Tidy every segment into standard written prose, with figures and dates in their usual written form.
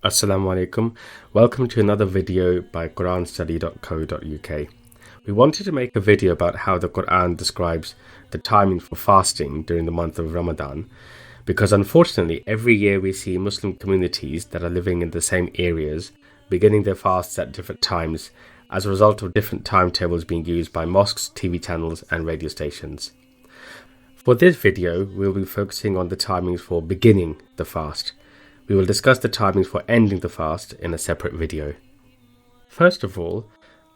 Assalamu alaikum. Welcome to another video by QuranStudy.co.uk. We wanted to make a video about how the Quran describes the timing for fasting during the month of Ramadan, because unfortunately every year we see Muslim communities that are living in the same areas beginning their fasts at different times as a result of different timetables being used by mosques, TV channels and radio stations. For this video, we'll be focusing on the timings for beginning the fast. We will discuss the timings for ending the fast in a separate video. First of all,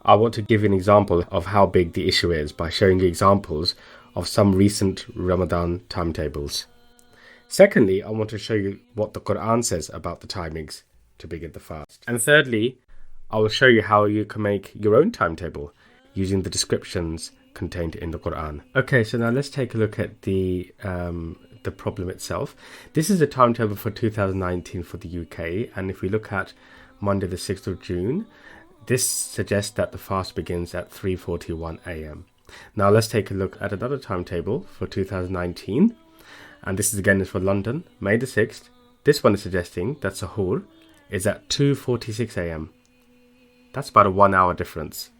I want to give you an example of how big the issue is by showing you examples of some recent Ramadan timetables. Secondly, I want to show you what the Quran says about the timings to begin the fast. And thirdly, I will show you how you can make your own timetable using the descriptions contained in the Quran. Okay, so now let's take a look at the problem itself. This is a timetable for 2019 for the UK, and if we look at Monday the 6th of June, this suggests that the fast begins at 3:41 a.m. Now let's take a look at another timetable for 2019, and this is again for London, May the 6th. This one is suggesting that Sahur is at 2:46 a.m. That's about a 1 hour difference.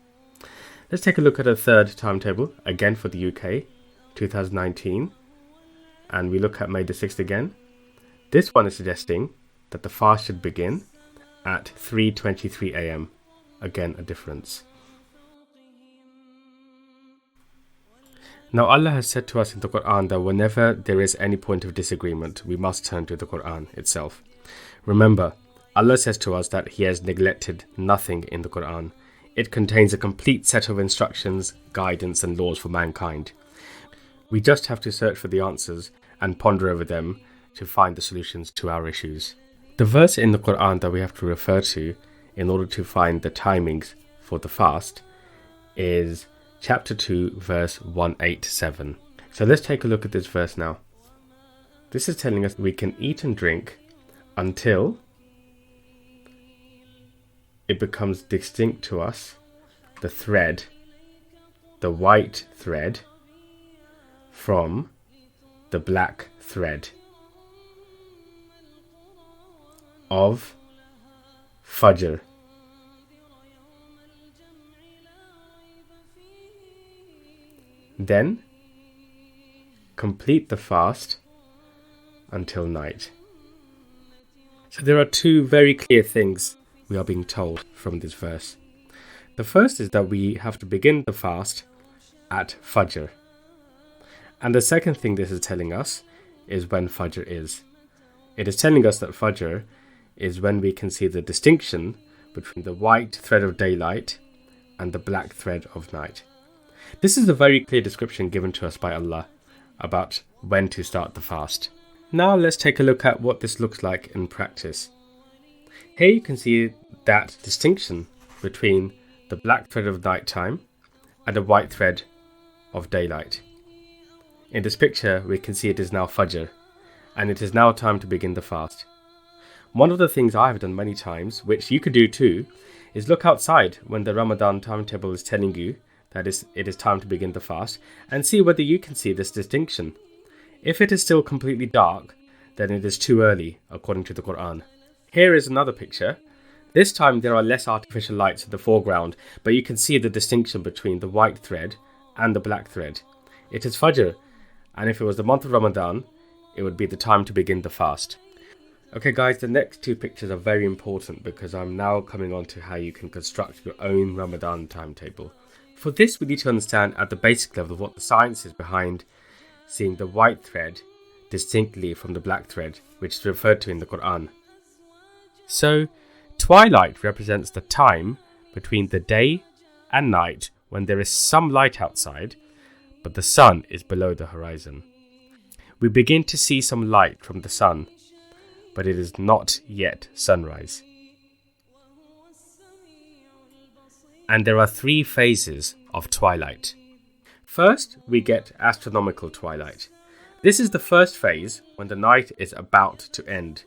Let's take a look at a third timetable, again for the UK, 2019. And we look at May the 6th again. This one is suggesting that the fast should begin at 3:23 a.m. Again, a difference. Now Allah has said to us in the Quran that whenever there is any point of disagreement, we must turn to the Quran itself. Remember, Allah says to us that He has neglected nothing in the Quran. It contains a complete set of instructions, guidance and laws for mankind. We just have to search for the answers and ponder over them to find the solutions to our issues. The verse in the Quran that we have to refer to in order to find the timings for the fast is chapter 2, verse 187. So let's take a look at this verse now. This is telling us we can eat and drink until it becomes distinct to us, the thread, the white thread, from the black thread of Fajr. Then complete the fast until night. So there are two very clear things we are being told from this verse. The first is that we have to begin the fast at Fajr. And the second thing this is telling us is when Fajr is. It is telling us that Fajr is when we can see the distinction between the white thread of daylight and the black thread of night. This is a very clear description given to us by Allah about when to start the fast. Now let's take a look at what this looks like in practice. Here you can see that distinction between the black thread of nighttime and the white thread of daylight. In this picture, we can see it is now Fajr, and it is now time to begin the fast. One of the things I have done many times, which you could do too, is look outside when the Ramadan timetable is telling you that it is time to begin the fast, and see whether you can see this distinction. If it is still completely dark, then it is too early, according to the Quran. Here is another picture. This time there are less artificial lights in the foreground, but you can see the distinction between the white thread and the black thread. It is Fajr. And if it was the month of Ramadan, it would be the time to begin the fast. Okay guys, the next two pictures are very important because I'm now coming on to how you can construct your own Ramadan timetable. For this, we need to understand at the basic level what the science is behind seeing the white thread distinctly from the black thread, which is referred to in the Quran. So, twilight represents the time between the day and night when there is some light outside, but the sun is below the horizon. We begin to see some light from the sun, but it is not yet sunrise. And there are three phases of twilight. First, we get astronomical twilight. This is the first phase when the night is about to end.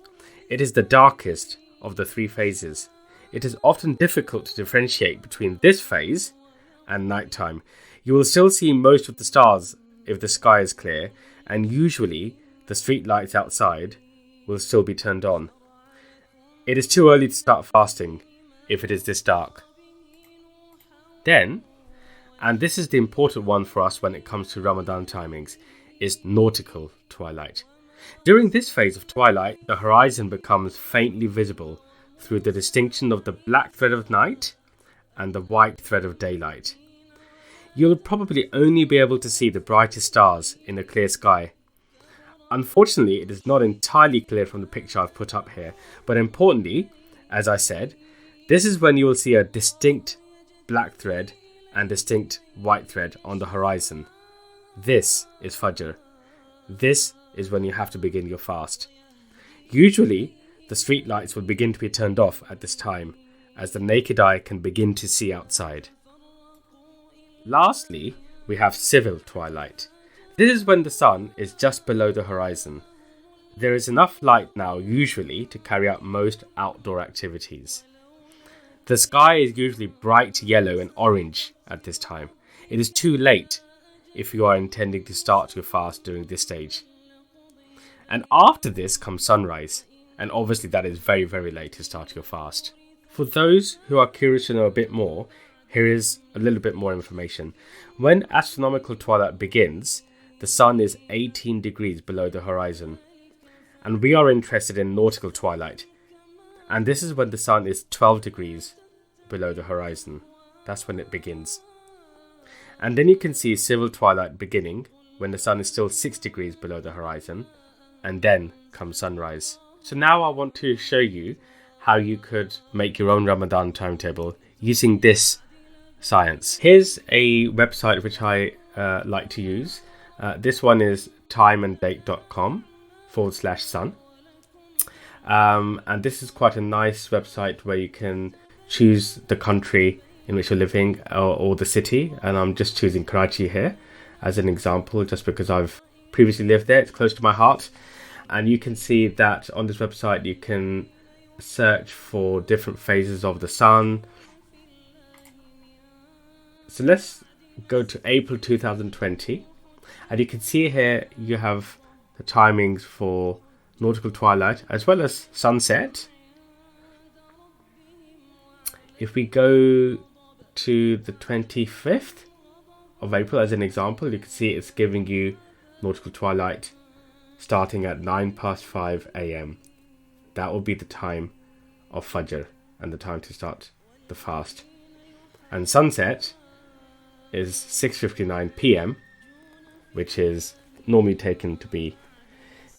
It is the darkest of the three phases. It is often difficult to differentiate between this phase and nighttime. You will still see most of the stars if the sky is clear, and usually the street lights outside will still be turned on. It is too early to start fasting if it is this dark. Then, and this is the important one for us when it comes to Ramadan timings, is nautical twilight. During this phase of twilight, the horizon becomes faintly visible through the distinction of the black thread of night and the white thread of daylight. You'll probably only be able to see the brightest stars in a clear sky. Unfortunately, it is not entirely clear from the picture I've put up here, but importantly, as I said, this is when you will see a distinct black thread and distinct white thread on the horizon. This is Fajr. This is when you have to begin your fast. Usually, the street lights will begin to be turned off at this time, as the naked eye can begin to see outside. Lastly, we have civil twilight. This is when the sun is just below the horizon. There is enough light now usually to carry out most outdoor activities. The sky is usually bright yellow and orange at this time. It is too late if you are intending to start your fast during this stage. And after this comes sunrise, and obviously that is very, very late to start your fast. For those who are curious to know a bit more, here is a little bit more information. When astronomical twilight begins, the sun is 18 degrees below the horizon. And we are interested in nautical twilight. And this is when the sun is 12 degrees below the horizon. That's when it begins. And then you can see civil twilight beginning when the sun is still 6 degrees below the horizon. And then comes sunrise. So now I want to show you how you could make your own Ramadan timetable using this science. Here's a website which I like to use. This one is timeanddate.com/sun. And this is quite a nice website where you can choose the country in which you're living or the city. And I'm just choosing Karachi here as an example, just because I've previously lived there. It's close to my heart. And you can see that on this website you can search for different phases of the sun. So let's go to April 2020. And you can see here you have the timings for nautical twilight as well as sunset. If we go to the 25th of April as an example, you can see it's giving you nautical twilight starting at 5:09 a.m. That will be the time of Fajr and the time to start the fast. And sunset is 6:59 p.m, which is normally taken to be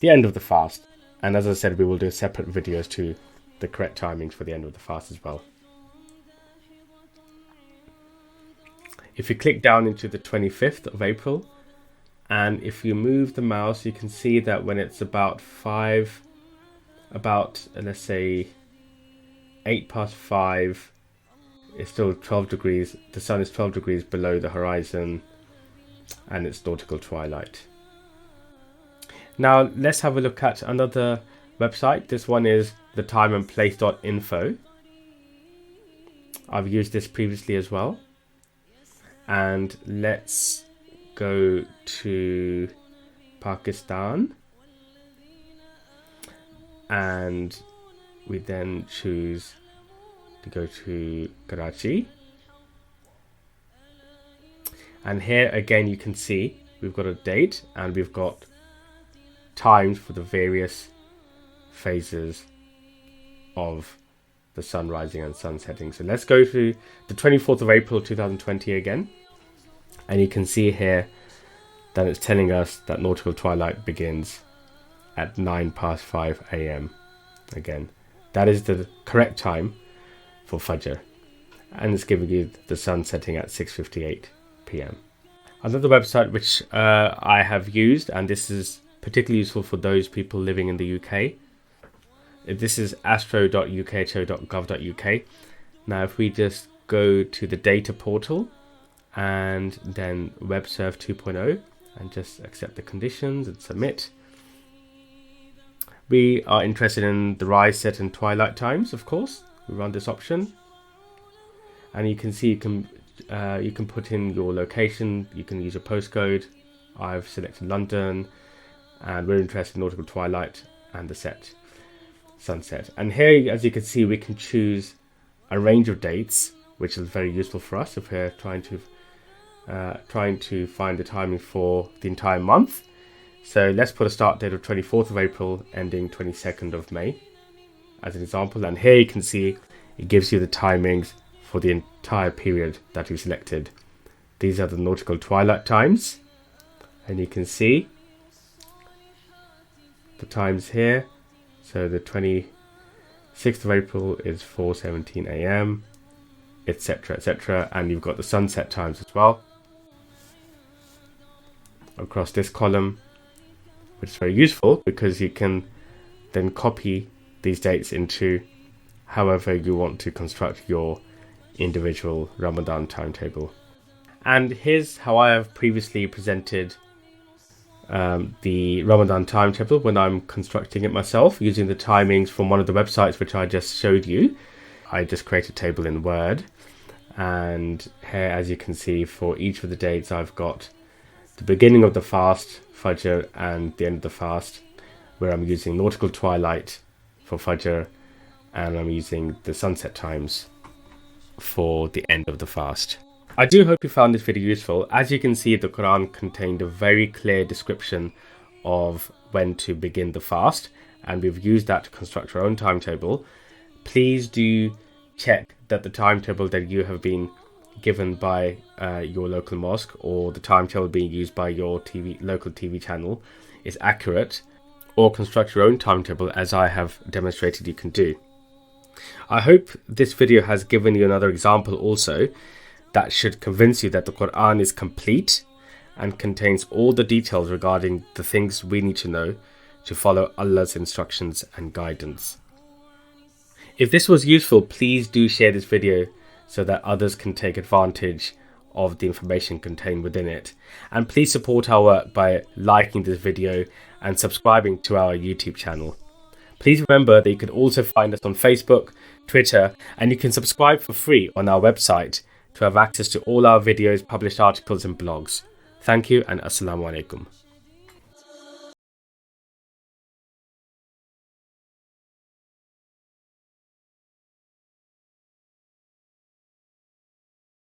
the end of the fast. And as I said, we will do separate videos to the correct timings for the end of the fast as well. If you click down into the 25th of April, and if you move the mouse, you can see that when it's about let's say 5:08, it's still 12 degrees. The sun is 12 degrees below the horizon, and it's nautical twilight. Now let's have a look at another website. This one is the timeandplace.info. I've used this previously as well. And let's go to Pakistan. And we then choose to go to Karachi. And here again you can see we've got a date and we've got times for the various phases of the sun rising and sun setting. So let's go to the 24th of April 2020 again. And you can see here that it's telling us that nautical twilight begins at 5:09 a.m. Again, that is the correct time for Fajr. And it's giving you the sun setting at 6:58 p.m. Another website which I have used, and this is particularly useful for those people living in the UK. This is astro.ukho.gov.uk. Now if we just go to the data portal and then WebServe 2.0 and just accept the conditions and submit. We are interested in the rise, set and twilight times, of course. We run this option. And you can see you can put in your location, you can use a postcode. I've selected London and we're interested in nautical twilight and the set. sunset. And here, as you can see, we can choose a range of dates, which is very useful for us if we're trying to find the timing for the entire month. So let's put a start date of 24th of April ending 22nd of May as an example. And here you can see it gives you the timings for the entire period that you selected. These are the nautical twilight times, and you can see the times here. So the 26th of April is 4:17 a.m, etc, etc, and you've got the sunset times as well across this column, which is very useful because you can then copy these dates into however you want to construct your individual Ramadan timetable. And here's how I have previously presented the Ramadan timetable when I'm constructing it myself, using the timings from one of the websites which I just showed you. I just create a table in Word, and here, as you can see, for each of the dates I've got the beginning of the fast, Fajr, and the end of the fast, where I'm using nautical twilight for Fajr, and I'm using the sunset times for the end of the fast. I do hope you found this video useful. As you can see, the Quran contained a very clear description of when to begin the fast, and we've used that to construct our own timetable. Please do check that the timetable that you have been given by your local mosque, or the timetable being used by your local TV channel, is accurate, or construct your own timetable as I have demonstrated you can do. I hope this video has given you another example also that should convince you that the Quran is complete and contains all the details regarding the things we need to know to follow Allah's instructions and guidance. If this was useful, please do share this video so that others can take advantage of the information contained within it. And please support our work by liking this video and subscribing to our YouTube channel. Please remember that you can also find us on Facebook, Twitter, and you can subscribe for free on our website to have access to all our videos, published articles and blogs. Thank you, and Assalamu alaikum.